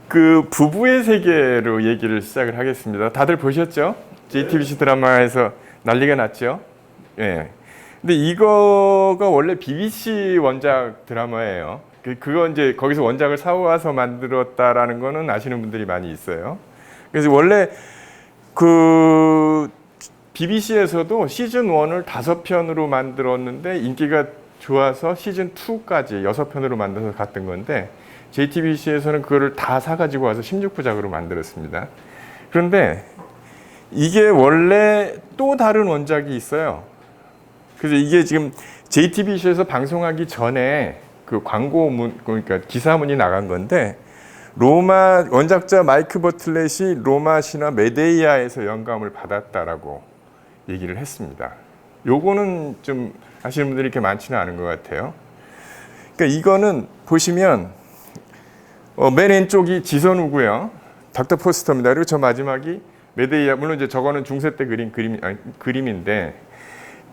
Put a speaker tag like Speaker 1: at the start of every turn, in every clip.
Speaker 1: 그 부부의 세계로 얘기를 시작을 하겠습니다. 다들 보셨죠? JTBC 드라마에서 난리가 났죠? 예. 근데 이거가 원래 BBC 원작 드라마예요. 그거 이제 거기서 원작을 사와서 만들었다라는 거는 아시는 분들이 많이 있어요. 그래서 원래 그 BBC에서도 시즌 1을 5편으로 만들었는데 인기가 좋아서 시즌 2까지 6편으로 만들어서 갔던 건데 JTBC에서는 그거를 다 사가지고 와서 16부작으로 만들었습니다. 그런데 이게 원래 또 다른 원작이 있어요. 그래서 이게 지금 JTBC에서 방송하기 전에 그 광고문, 그러니까 기사문이 나간 건데 로마 원작자 마이크 버틀렛이 로마 신화 메데이아에서 영감을 받았다라고 얘기를 했습니다. 요거는 좀 아시는 분들이 이렇게 많지는 않은 것 같아요. 그러니까 이거는 보시면 맨 왼쪽이 지선우고요. 닥터 포스터입니다. 그리고 저 마지막이 메데이아, 물론 이제 저거는 중세 때 그린 그림인데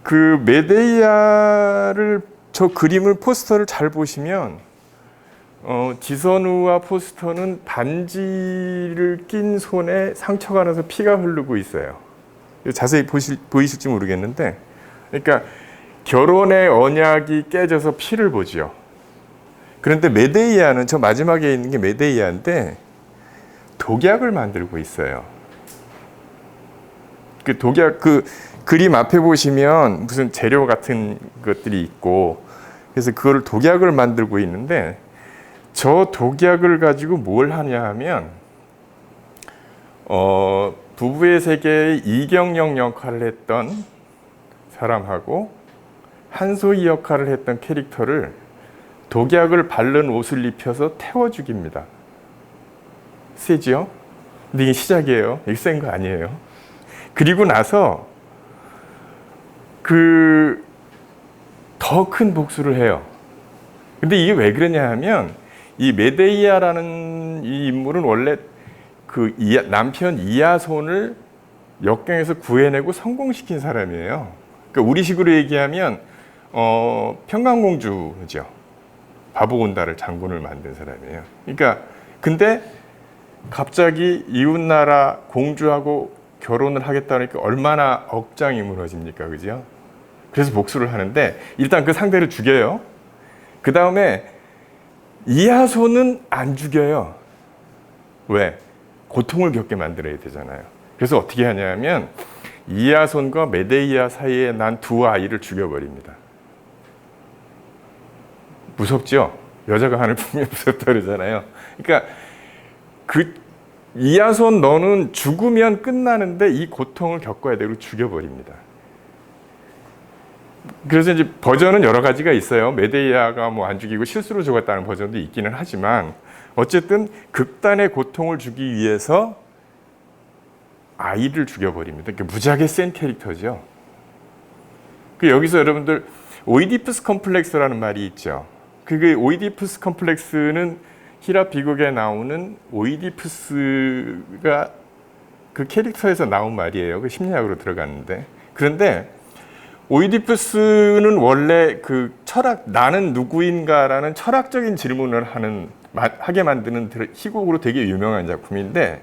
Speaker 1: 그 메데이아를 저 그림을 포스터를 잘 보시면 지선우와 포스터는 반지를 낀 손에 상처가 나서 피가 흐르고 있어요. 자세히 보이실지 모르겠는데, 그러니까 결혼의 언약이 깨져서 피를 보지요. 그런데 메데이아는 저 마지막에 있는 게 메데이아인데 독약을 만들고 있어요. 그 독약 그 그림 앞에 보시면 무슨 재료 같은 것들이 있고 그래서 그걸 독약을 만들고 있는데 저 독약을 가지고 뭘 하냐 하면 부부의 세계의 이경영 역할을 했던 사람하고 한소희 역할을 했던 캐릭터를 독약을 바른 옷을 입혀서 태워 죽입니다. 세지요? 근데 이게 시작이에요. 이게 센 거 아니에요. 그리고 나서 더 큰 복수를 해요. 근데 이게 왜 그러냐 하면 이 메데이아라는 이 인물은 원래 그 남편 이야손을 역경에서 구해내고 성공시킨 사람이에요. 그러니까 우리식으로 얘기하면 평강공주죠. 바보곤다를 장군을 만든 사람이에요. 그러니까 근데 갑자기 이웃나라 공주하고 결혼을 하겠다니까 얼마나 억장이 무너집니까, 그죠? 그래서 복수를 하는데 일단 그 상대를 죽여요. 그 다음에 이하손은 안 죽여요. 왜? 고통을 겪게 만들어야 되잖아요. 그래서 어떻게 하냐면 이하손과 메데이아 사이에 난 두 아이를 죽여버립니다. 무섭죠? 여자가 하늘 보면 무섭다 그러잖아요. 그러니까 이하손 너는 죽으면 끝나는데 이 고통을 겪어야 되고 죽여버립니다. 그래서 이제 버전은 여러 가지가 있어요. 메데이아가 뭐 안 죽이고 실수로 죽었다는 버전도 있기는 하지만 어쨌든 극단의 고통을 주기 위해서 아이를 죽여버립니다. 그러니까 무지하게 센 캐릭터죠. 여기서 여러분들 오이디푸스 컴플렉스라는 말이 있죠. 그게 오이디푸스 컴플렉스는 히랍 비극에 나오는 오이디푸스가 그 캐릭터에서 나온 말이에요. 그 심리학으로 들어갔는데. 그런데 오이디푸스는 원래 그 나는 누구인가라는 철학적인 질문을 하게 만드는 희곡으로 되게 유명한 작품인데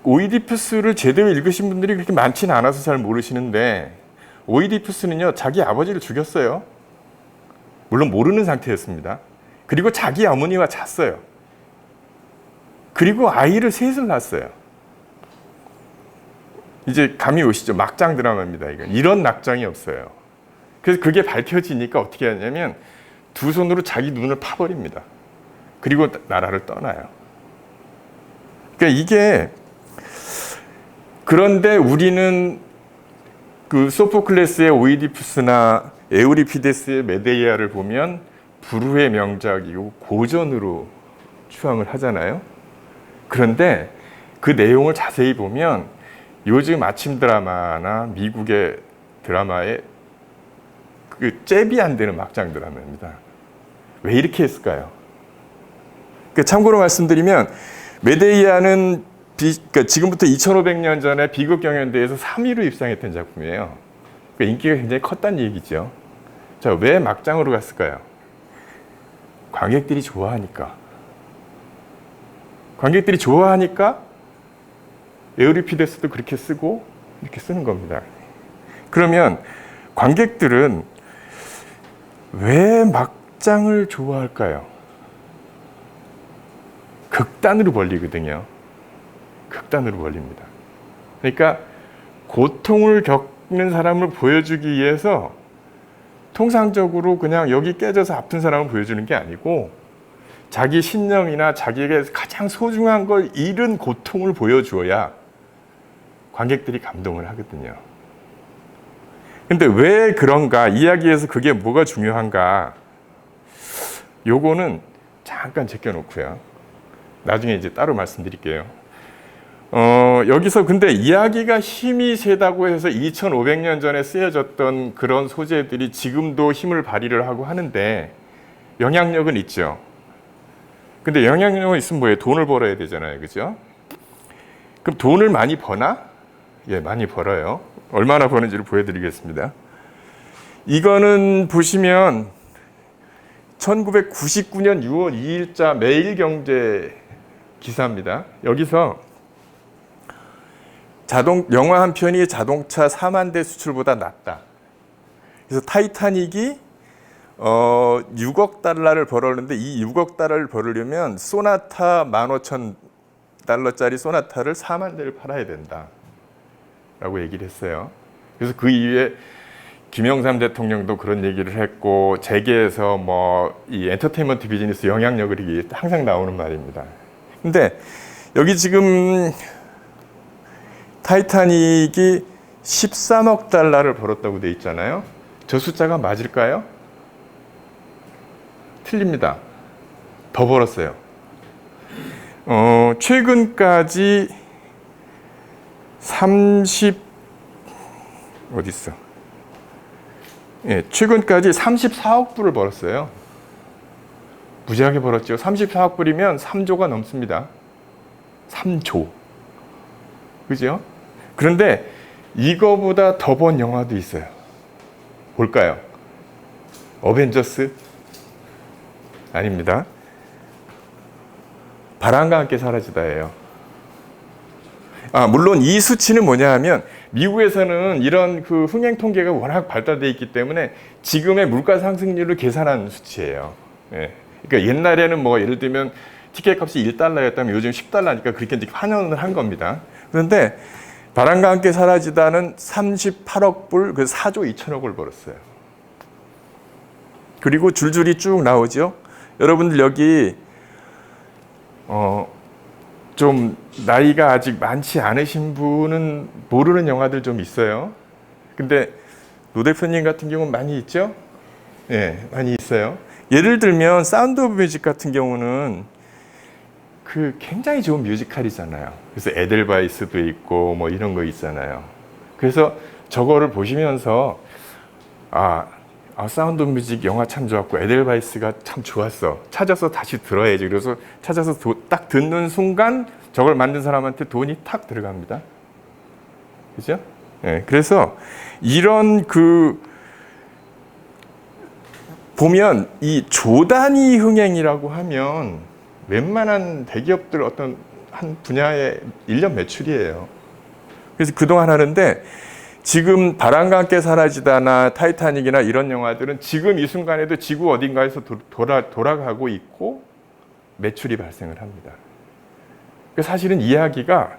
Speaker 1: 오이디푸스를 제대로 읽으신 분들이 그렇게 많지는 않아서 잘 모르시는데 오이디푸스는요, 자기 아버지를 죽였어요. 물론 모르는 상태였습니다. 그리고 자기 어머니와 잤어요. 그리고 아이를 셋을 낳았어요. 이제 감이 오시죠? 막장 드라마입니다. 이런 낙장이 없어요. 그래서 그게 밝혀지니까 어떻게 하냐면 두 손으로 자기 눈을 파버립니다. 그리고 나라를 떠나요. 그러니까 이게 그런데 우리는 그 소포클레스의 오이디푸스나 에우리피데스의 메데이아를 보면 불후의 명작이고 고전으로 추앙을 하잖아요. 그런데 그 내용을 자세히 보면 요즘 아침 드라마나 미국의 드라마에 그 잽이 안 되는 막장 드라마입니다. 왜 이렇게 했을까요? 참고로 말씀드리면 메데이아는 그러니까 지금부터 2500년 전에 비극 경연대회에서 3위로 입상했던 작품이에요. 그러니까 인기가 굉장히 컸다는 얘기죠. 자, 왜 막장으로 갔을까요? 관객들이 좋아하니까. 관객들이 좋아하니까 에우리피데스도 그렇게 쓰고 이렇게 쓰는 겁니다. 그러면 관객들은 왜 막장을 좋아할까요? 극단으로 벌리거든요. 극단으로 벌립니다. 그러니까 고통을 겪는 사람을 보여주기 위해서 통상적으로 그냥 여기 깨져서 아픈 사람을 보여주는 게 아니고 자기 신념이나 자기에게 가장 소중한 걸 잃은 고통을 보여주어야 관객들이 감동을 하거든요. 근데 왜 그런가? 이야기에서 그게 뭐가 중요한가? 요거는 잠깐 제껴놓고요. 나중에 이제 따로 말씀드릴게요. 여기서 근데 이야기가 힘이 세다고 해서 2500년 전에 쓰여졌던 그런 소재들이 지금도 힘을 발휘를 하고 하는데 영향력은 있죠. 근데 영향력은 있으면 뭐예요? 돈을 벌어야 되잖아요. 그죠? 그럼 돈을 많이 버나? 예, 많이 벌어요. 얼마나 버는지를 보여드리겠습니다. 이거는 보시면 1999년 6월 2일자 매일경제 기사입니다. 여기서 영화 한 편이 자동차 4만 대 수출보다 낫다. 그래서 타이타닉이 6억 달러를 벌었는데 이 6억 달러를 벌으려면 소나타 15,000달러짜리 소나타를 4만 대를 팔아야 된다. 라고 얘기를 했어요. 그래서 그 이후에 김영삼 대통령도 그런 얘기를 했고 재계에서 뭐 이 엔터테인먼트 비즈니스 영향력이 항상 나오는 말입니다. 근데 여기 지금 타이타닉이 13억 달러를 벌었다고 돼 있잖아요. 저 숫자가 맞을까요? 틀립니다. 더 벌었어요. 최근까지 최근까지 34억 불을 벌었어요. 무지하게 벌었죠. 34억 불이면 3조가 넘습니다. 3조. 그죠? 그런데 이거보다 더 번 영화도 있어요. 볼까요? 어벤져스? 아닙니다. 바람과 함께 사라지다예요. 물론 이 수치는 뭐냐 하면 미국에서는 이런 그 흥행 통계가 워낙 발달되어 있기 때문에 지금의 물가 상승률을 계산한 수치예요. 예. 그러니까 옛날에는 뭐 예를 들면 티켓 값이 1달러였다면 요즘 10달러니까 그렇게 이제 환원을 한 겁니다. 그런데 바람과 함께 사라지다는 38억 불, 그래서 4조 2천억을 벌었어요. 그리고 줄줄이 쭉 나오죠. 여러분들 여기 좀 나이가 아직 많지 않으신 분은 모르는 영화들 좀 있어요. 근데 노 대표님 같은 경우는 많이 있죠? 예, 많이 있어요. 예를 들면 사운드 오브 뮤직 같은 경우는 그 굉장히 좋은 뮤지컬이잖아요. 그래서 에델바이스도 있고 뭐 이런 거 있잖아요. 그래서 저거를 보시면서 사운드 오브 뮤직 영화 참 좋았고 에델바이스가 참 좋았어. 찾아서 다시 들어야지. 그래서 찾아서 딱 듣는 순간 저걸 만든 사람한테 돈이 탁 들어갑니다. 그죠? 네, 그래서 이런 보면 이 조단위 흥행이라고 하면 웬만한 대기업들 어떤 한 분야의 1년 매출이에요. 그래서 그동안 하는데 지금 바람과 함께 사라지다나 타이타닉이나 이런 영화들은 지금 이 순간에도 지구 어딘가에서 돌아가고 있고 매출이 발생을 합니다. 사실은 이야기가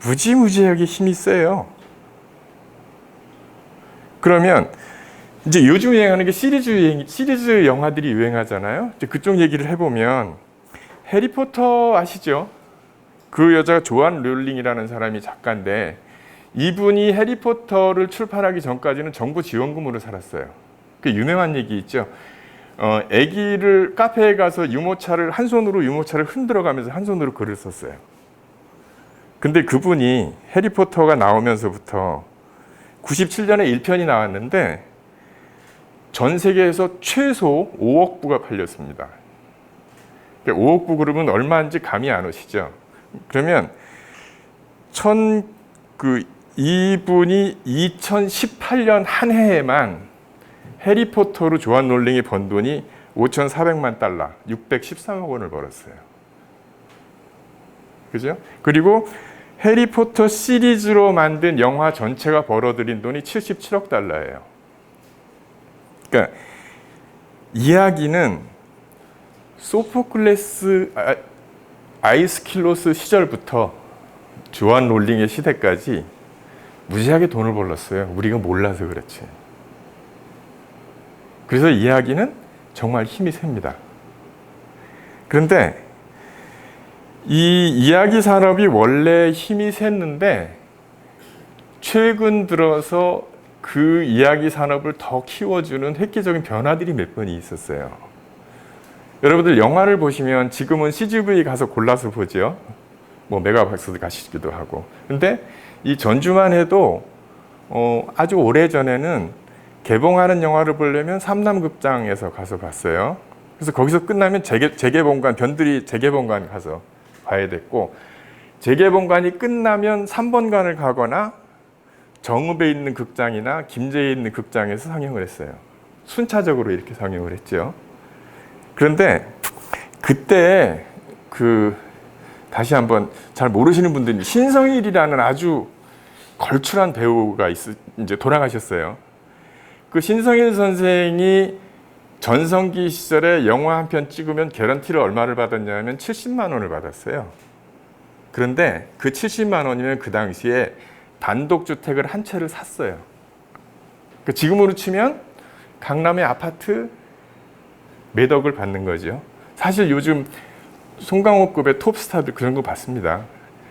Speaker 1: 무지무지하게 힘이 세요. 그러면 이제 요즘 유행하는 게 시리즈 영화들이 유행하잖아요. 이제 그쪽 얘기를 해보면 해리포터 아시죠? 그 여자가 조안 롤링이라는 사람이 작가인데 이분이 해리포터를 출판하기 전까지는 정부 지원금으로 살았어요. 그 유명한 얘기 있죠. 아기를 카페에 가서 한 손으로 유모차를 흔들어가면서 한 손으로 글을 썼어요. 근데 그분이 해리포터가 나오면서부터 97년에 1편이 나왔는데 전 세계에서 최소 5억 부가 팔렸습니다. 5억 부 그러면 얼마인지 감이 안 오시죠? 그러면 이분이 2018년 한 해에만 해리포터로 조안 롤링이 번 돈이 5,400만 달러, 613억 원을 벌었어요. 그죠? 그리고 해리포터 시리즈로 만든 영화 전체가 벌어들인 돈이 77억 달러예요. 그러니까 이야기는 소포클레스 아이스킬로스 시절부터 조안 롤링의 시대까지 무지하게 돈을 벌었어요. 우리가 몰라서 그렇지. 그래서 이야기는 정말 힘이 셉니다. 그런데 이 이야기 산업이 원래 힘이 셌는데 최근 들어서 그 이야기 산업을 더 키워주는 획기적인 변화들이 몇 번 있었어요. 여러분들 영화를 보시면 지금은 CGV 가서 골라서 보죠. 뭐 메가박스도 가시기도 하고. 근데 이 전주만 해도 아주 오래전에는 개봉하는 영화를 보려면 삼남극장에서 가서 봤어요. 그래서 거기서 끝나면 재개봉관, 변두리 재개봉관 가서 봐야 됐고, 재개봉관이 끝나면 3번관을 가거나 정읍에 있는 극장이나 김제에 있는 극장에서 상영을 했어요. 순차적으로 이렇게 상영을 했죠. 그런데 그때 다시 한번 잘 모르시는 분들이 신성일이라는 아주 걸출한 배우가 이제 돌아가셨어요. 그 신성일 선생이 전성기 시절에 영화 한 편 찍으면 개런티를 얼마를 받았냐면 70만 원을 받았어요. 그런데 그 70만 원이면 그 당시에 단독주택을 한 채를 샀어요. 지금으로 치면 강남의 아파트 몇 억을 받는 거죠. 사실 요즘 송강호급의 톱스타들 그런 거 봤습니다.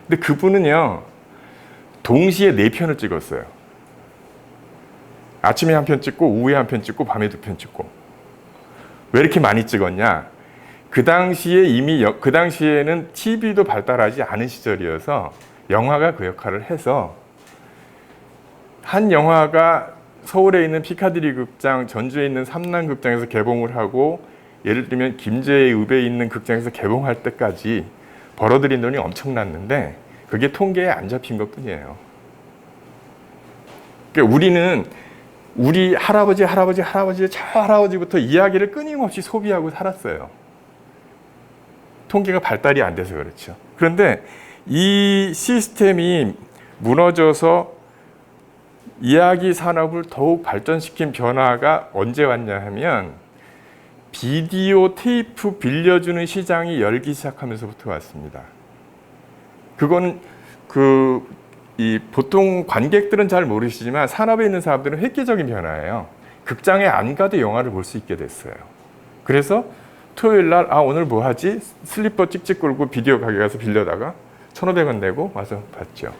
Speaker 1: 근데 그분은요, 동시에 4편을 찍었어요. 아침에 한 편 찍고, 오후에 한 편 찍고, 밤에 2편 찍고. 왜 이렇게 많이 찍었냐? 그 당시에는 TV도 발달하지 않은 시절이어서 영화가 그 역할을 해서 한 영화가 서울에 있는 피카디리 극장, 전주에 있는 삼남극장에서 개봉을 하고 예를 들면 김제의 읍에 있는 극장에서 개봉할 때까지 벌어들인 돈이 엄청났는데 그게 통계에 안 잡힌 것뿐이에요. 그러니까 우리는 우리 저 할아버지부터 이야기를 끊임없이 소비하고 살았어요. 통계가 발달이 안 돼서 그렇죠. 그런데 이 시스템이 무너져서 이야기 산업을 더욱 발전시킨 변화가 언제 왔냐 하면 비디오 테이프 빌려주는 시장이 열기 시작하면서부터 왔습니다. 그건 보통 관객들은 잘 모르시지만 산업에 있는 사람들은 획기적인 변화예요. 극장에 안 가도 영화를 볼 수 있게 됐어요. 그래서 토요일 날 오늘 뭐 하지? 슬리퍼 찍찍 끌고 비디오 가게 가서 빌려다가 1,500원 내고 와서 봤죠.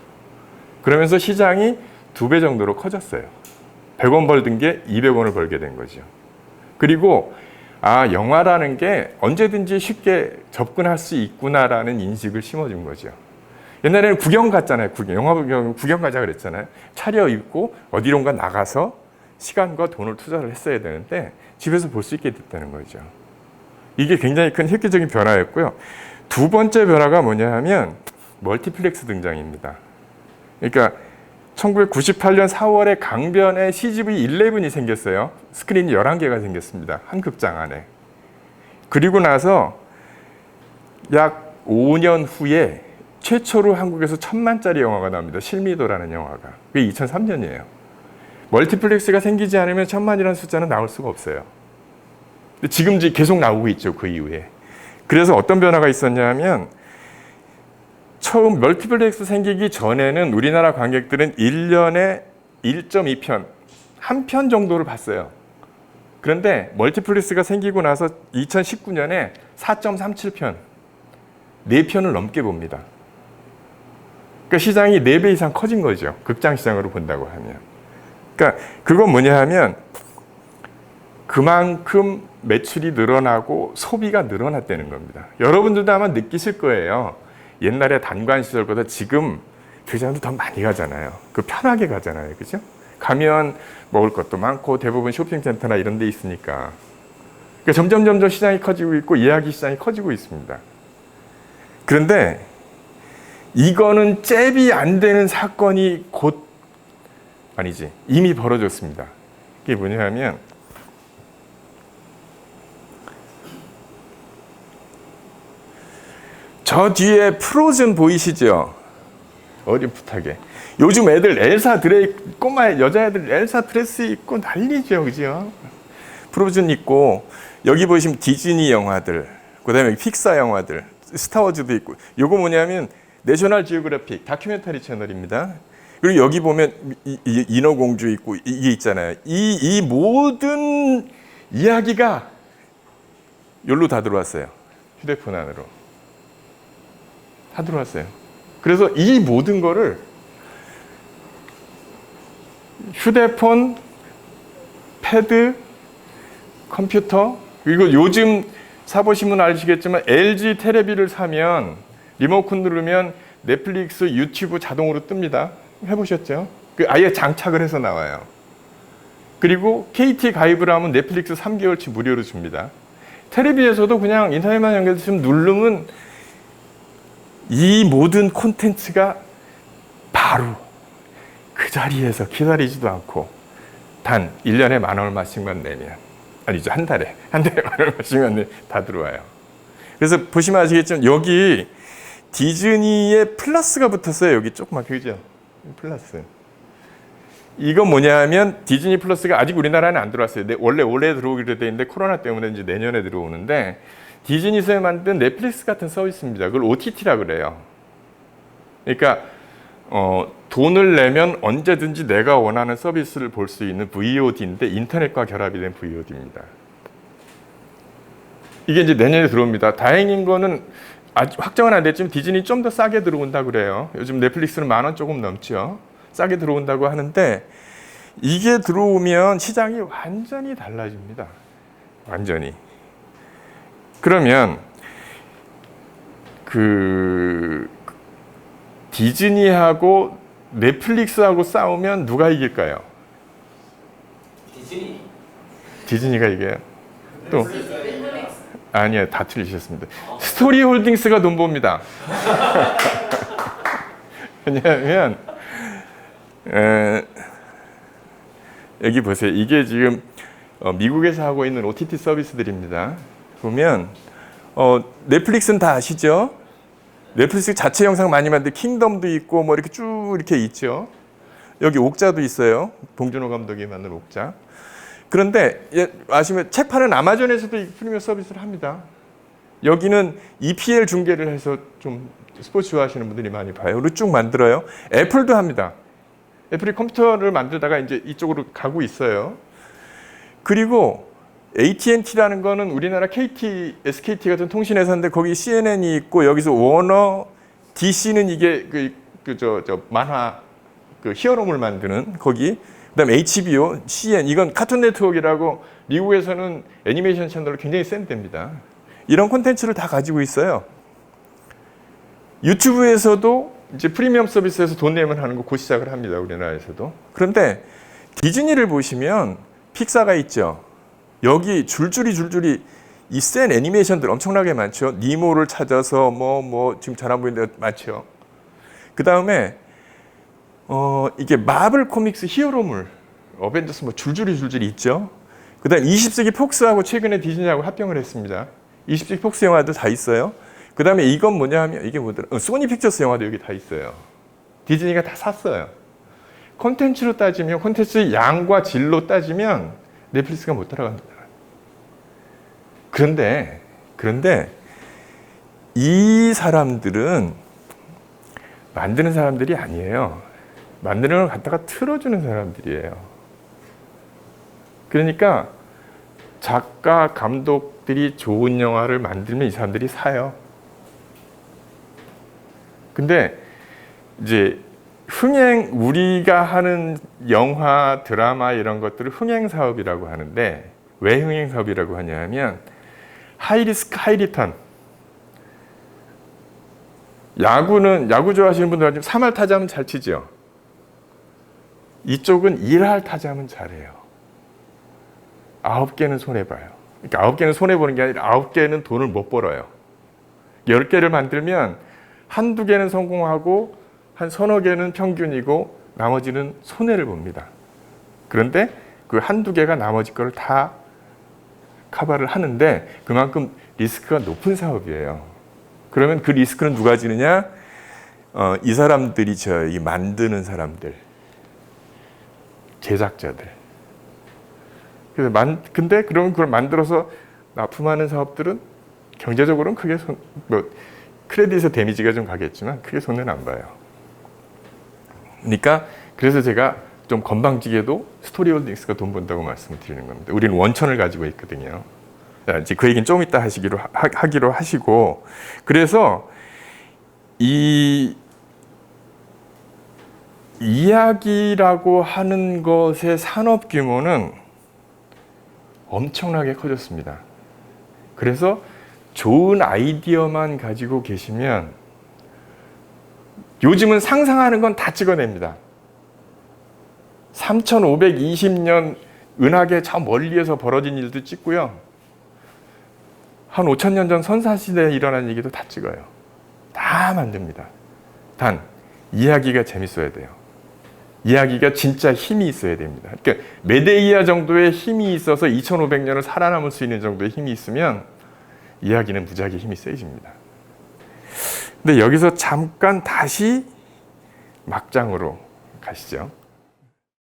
Speaker 1: 그러면서 시장이 2배 정도로 커졌어요. 100원 벌던 게 200원을 벌게 된 거죠. 그리고 영화라는 게 언제든지 쉽게 접근할 수 있구나라는 인식을 심어준 거죠. 옛날에는 구경 갔잖아요. 영화 구경 가자 그랬잖아요. 차려입고 어디론가 나가서 시간과 돈을 투자를 했어야 되는데 집에서 볼 수 있게 됐다는 거죠. 이게 굉장히 큰 획기적인 변화였고요. 두 번째 변화가 뭐냐 하면 멀티플렉스 등장입니다. 그러니까 1998년 4월에 강변에 CGV-11이 생겼어요. 스크린이 11개가 생겼습니다. 한 극장 안에. 그리고 나서 약 5년 후에 최초로 한국에서 1,000만짜리 영화가 나옵니다. 실미도라는 영화가. 그게 2003년이에요. 멀티플렉스가 생기지 않으면 1,000만이라는 숫자는 나올 수가 없어요. 근데 지금 계속 나오고 있죠. 그 이후에. 그래서 어떤 변화가 있었냐면 처음 멀티플렉스 생기기 전에는 우리나라 관객들은 1년에 1.2편, 한 편 정도를 봤어요. 그런데 멀티플렉스가 생기고 나서 2019년에 4.37편, 4편을 넘게 봅니다. 그러니까 시장이 4배 이상 커진 거죠. 극장 시장으로 본다고 하면. 그러니까 그건 뭐냐 하면 그만큼 매출이 늘어나고 소비가 늘어났다는 겁니다. 여러분들도 아마 느끼실 거예요. 옛날에 단관 시절보다 지금 극장도 더 많이 가잖아요. 편하게 가잖아요. 그죠? 가면 먹을 것도 많고 대부분 쇼핑센터나 이런 데 있으니까. 그러니까 점점 시장이 커지고 있고 예약이 시장이 커지고 있습니다. 그런데 이거는 잽이 안 되는 사건이 이미 벌어졌습니다. 그게 뭐냐면 저 뒤에 프로즌 보이시죠? 어렴풋하게. 요즘 애들 엘사 드레스, 꼬마 여자애들 엘사 드레스 입고 난리죠, 그죠? 프로즌 있고, 여기 보시면 디즈니 영화들, 그 다음에 픽사 영화들, 스타워즈도 있고, 요거 뭐냐면 내셔널 지오그래픽 다큐멘터리 채널입니다. 그리고 여기 보면 인어공주 있고 이게 있잖아요. 이 모든 이야기가 여기로 다 들어왔어요. 휴대폰 안으로. 다 들어왔어요. 그래서 이 모든 거를 휴대폰, 패드, 컴퓨터, 그리고 요즘 사보시면 아시겠지만 LG 테레비를 사면 리모컨 누르면 넷플릭스, 유튜브 자동으로 뜹니다. 해보셨죠? 아예 장착을 해서 나와요. 그리고 KT 가입을 하면 넷플릭스 3개월치 무료로 줍니다. 텔레비에서도 그냥 인터넷만 연결해서 좀 누르면 이 모든 콘텐츠가 바로 그 자리에서 기다리지도 않고 단 1년에 10,000원씩만 내면, 아니죠, 한 달에 10,000원씩만 내면 다 들어와요. 그래서 보시면 아시겠지만 여기 디즈니의 플러스가 붙었어요. 여기 조그맣게, 그죠? 플러스. 이건 뭐냐 하면 디즈니 플러스가 아직 우리나라에는 안 들어왔어요. 원래 올해 들어오기로 돼 있는데 코로나 때문에 이제 내년에 들어오는데, 디즈니에서 만든 넷플릭스 같은 서비스입니다. 그걸 OTT라 그래요. 그러니까 돈을 내면 언제든지 내가 원하는 서비스를 볼 수 있는 VOD인데 인터넷과 결합이 된 VOD입니다. 이게 이제 내년에 들어옵니다. 다행인 거는 아직 확정은 안 됐지만 디즈니 좀 더 싸게 들어온다 그래요. 요즘 넷플릭스는 10,000원 조금 넘죠. 싸게 들어온다고 하는데, 이게 들어오면 시장이 완전히 달라집니다. 완전히. 그러면 그 디즈니하고 넷플릭스하고 싸우면 누가 이길까요? 디즈니가 이겨요. 또 아니요, 다 틀리셨습니다. 스토리홀딩스가 돈 봅니다. 왜냐하면 여기 보세요. 이게 지금 미국에서 하고 있는 OTT 서비스들입니다. 보면 넷플릭스는 다 아시죠? 넷플릭스 자체 영상 많이 만든 킹덤도 있고 뭐 이렇게 쭉 이렇게 있죠. 여기 옥자도 있어요. 봉준호 감독이 만든 옥자. 그런데 아시면 책 파는 아마존에서도 프리미엄 서비스를 합니다. 여기는 EPL 중계를 해서 좀 스포츠 좋아하시는 분들이 많이 봐요. 그리고 쭉 만들어요. 애플도 합니다. 애플이 컴퓨터를 만들다가 이제 이쪽으로 가고 있어요. 그리고 AT&T라는 거는 우리나라 KT, SKT 같은 통신회사인데 거기 CNN이 있고, 여기서 워너, DC는 이게 만화 히어로물 만드는 거기, 그다음에 HBO, CN, 이건 카툰 네트워크라고 미국에서는 애니메이션 채널로 굉장히 센 데입니다. 이런 콘텐츠를 다 가지고 있어요. 유튜브에서도 이제 프리미엄 서비스에서 돈 내면 하는 거 곧 시작을 합니다. 우리나라에서도. 그런데 디즈니를 보시면 픽사가 있죠. 여기 줄줄이 이 센 애니메이션들 엄청나게 많죠. 니모를 찾아서 뭐 지금 잘 안 보이는데 많죠. 그 다음에 이게 마블 코믹스 히어로물, 어벤져스 뭐 줄줄이 있죠. 그 다음 20세기 폭스하고 최근에 디즈니하고 합병을 했습니다. 20세기 폭스 영화도 다 있어요. 그 다음에 이건 뭐냐 하면 이게 뭐더라? 소니 픽처스 영화도 여기 다 있어요. 디즈니가 다 샀어요. 콘텐츠로 따지면, 콘텐츠 양과 질로 따지면 넷플릭스가 못 따라갑니다. 그런데 이 사람들은 만드는 사람들이 아니에요. 만드는 걸 갖다가 틀어주는 사람들이에요. 그러니까 작가, 감독들이 좋은 영화를 만들면 이 사람들이 사요. 근데 이제 우리가 하는 영화, 드라마 이런 것들을 흥행 사업이라고 하는데, 왜 흥행 사업이라고 하냐 하면 하이 리스크 하이 리턴. 야구 좋아하시는 분들 3할 타자면 잘 치죠. 이쪽은 1할 타자면 잘해요. 9개는 손해봐요. 그러니까 9개는 손해보는 게 아니라 9개는 돈을 못 벌어요. 10개를 만들면 한두 개는 성공하고 한 서너 개는 평균이고 나머지는 손해를 봅니다. 그런데 그 한두 개가 나머지 거를 다 커버를 하는데 그만큼 리스크가 높은 사업이에요. 그러면 그 리스크는 누가 지느냐? 이 사람들이 이 만드는 사람들, 제작자들. 그래서 근데 그러면 그걸 만들어서 납품하는 사업들은 경제적으로는 크게 크레딧에 데미지가 좀 가겠지만 크게 손해는 안 봐요. 그러니까 그래서 제가 좀 건방지게도 스토리홀딩스가 돈 번다고 말씀을 드리는 겁니다. 우리는 원천을 가지고 있거든요. 이제 그 얘기는 좀 이따 하기로 하시고, 그래서 이 이야기라고 하는 것의 산업 규모는 엄청나게 커졌습니다. 그래서 좋은 아이디어만 가지고 계시면 요즘은 상상하는 건 다 찍어냅니다. 3520년 은하계 저 멀리에서 벌어진 일도 찍고요. 한 5000년 전 선사시대에 일어난 얘기도 다 찍어요. 다 만듭니다. 단 이야기가 재밌어야 돼요. 이야기가 진짜 힘이 있어야 됩니다. 그러니까 메데이아 정도의 힘이 있어서 2500년을 살아남을 수 있는 정도의 힘이 있으면 이야기는 무지하게 힘이 세집니다. 근데 여기서 잠깐 다시 막장으로 가시죠.